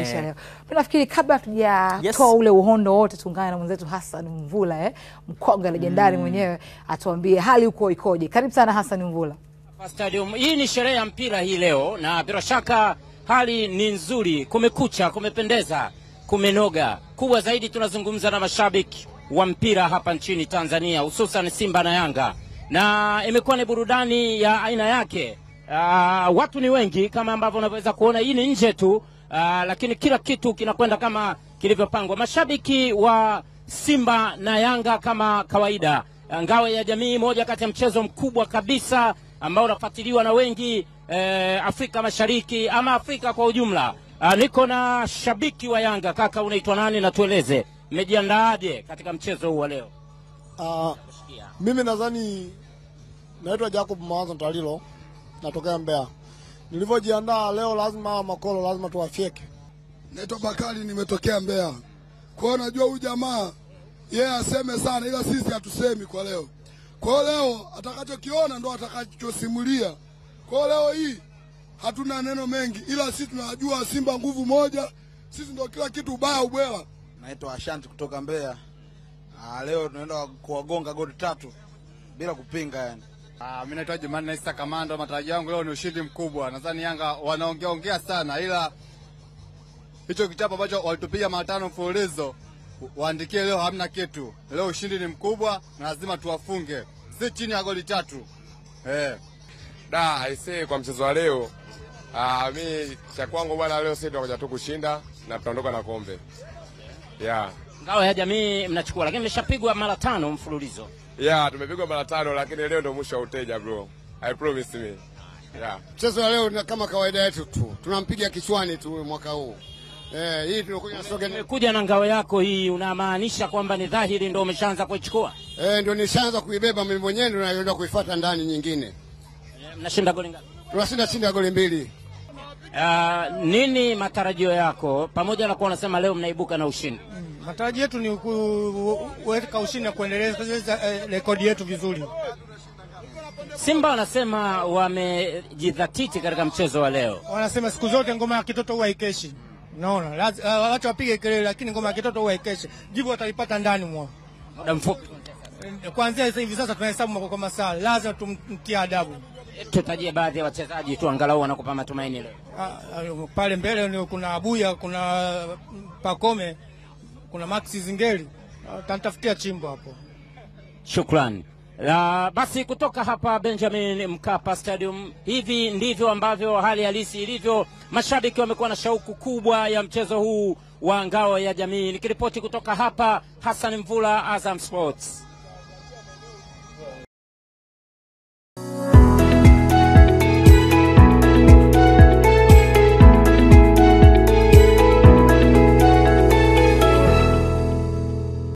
maisha leo. Mimi nafikiri kabla tujatoa ule uhondo wote tuungane na mwenzetu Hassan Mvula mkonga legendari mwenyewe atuambie hali huko ikoje. Karibu sana Hassan Mvula. Stadium hii ni sherehe ya mpira hii leo na bila shaka hali ni nzuri, kumekucha, kumependeza, kumenoga. Kubwa zaidi tunazungumza na mashabiki wa mpira hapa nchini Tanzania, hususan Simba na Yanga. Na imekuwa ni burudani ya aina yake. Watu ni wengi kama ambavyo unaweza kuona, hii ni nje tu, lakini kila kitu kinakwenda kama kilivyopangwa. Mashabiki wa Simba na Yanga kama kawaida. Ngao ya Jamii, moja kati ya mchezo mkubwa kabisa ambao unafuatiliwa na wengi Afrika Mashariki ama Afrika kwa ujumla. Niko na shabiki wa Yanga. Kaka, unaitwa nani na tueleze mmejiandaaje katika mchezo huu wa leo? Mimi nadhani naitwa Jacob Mawazo Ntalilo, natokea Mbeya. Nilivyojiandaa leo, lazima makolo lazima tuwafyeke. Naitwa Bakari, nimetokea Mbeya. Kwa hiyo najua huyu jamaa yeye aseme sana, ila sisi hatusemi kwa leo. Kwa hiyo leo atakachokiona ndo atakachosimulia. Kwa hiyo leo hii hatuna neno mengi, ila sisi tunajua Simba nguvu moja, sisi ndio kila kitu, ubaya ubwela. Naitwa Ashanti kutoka Mbeya. Leo tunaenda kuwagonga goli 3 bila kupinga yani. Mimi naitwa Jumani Naisa Kamando. Matarajio yangu leo ni ushindi mkubwa. Nadhani Yanga wanaongea sana, ila hicho kichapo ambacho walitupiga mara 5 mfululizo waandikie leo hamna kitu. Leo ushindi ni mkubwa na lazima tuwafunge, si chini ya goli 3. Aisee, kwa mchezo wa leo mimi cha kwangu bwana, leo sisi tunakuja tu kushinda na tutaondoka na kombe. Ngao ya Jamii mnachukua, lakini mmeshapigwa mara 5 mfululizo. Tumepigwa mara 5, lakini leo ndio mwisho wa uteja bro. I promise me. Mchezo wa leo ni kama kawaida yetu tu. Tunampiga kichwani tu mwaka huu. Hii tunakuja soga. Umekuja na ngao yako hii, unamaanisha kwamba ni dhahiri ndio umeshaanza kuichukua? Ndio nishaanza kuibeba mimi mwenyewe, ndio naenda kuifuata ndani nyingine. Mnashinda goli ngapi? Tunashinda goli 2. Nini matarajio yako, pamoja na kuwa unasema leo mnaibuka na ushindi? Matarajio yetu ni kuweka ushindi na kuendeleza rekodi yetu vizuri. Simba wanasema wamejidhatiti katika mchezo wa leo. Wanasema siku zote ngoma ya kitoto huwa ikeshi. Unaona? Watu wapige kelele, lakini ngoma ya kitoto huwa ikeshi. Jibu watalipata ndani mwa muda mfupi. Kuanzia hivi sasa tunahesabu kwa masaa. Lazima tumtie adabu. Tutajie baadhi ya wachezaji tu angalau wanakupa matumaini leo. Pale mbele kuna Abuya, kuna Pakome, kuna Maxi Zingeli. Tanitafutia chimbo hapo. Shukrani. Basi kutoka hapa Benjamin Mkapa Stadium, hivi ndivyo ambavyo hali halisi ilivyo. Mashabiki wamekuwa na shauku kubwa ya mchezo huu wa Ngao ya Jamii. Nikiripoti kutoka hapa, Hassan Mvula, Azam Sports.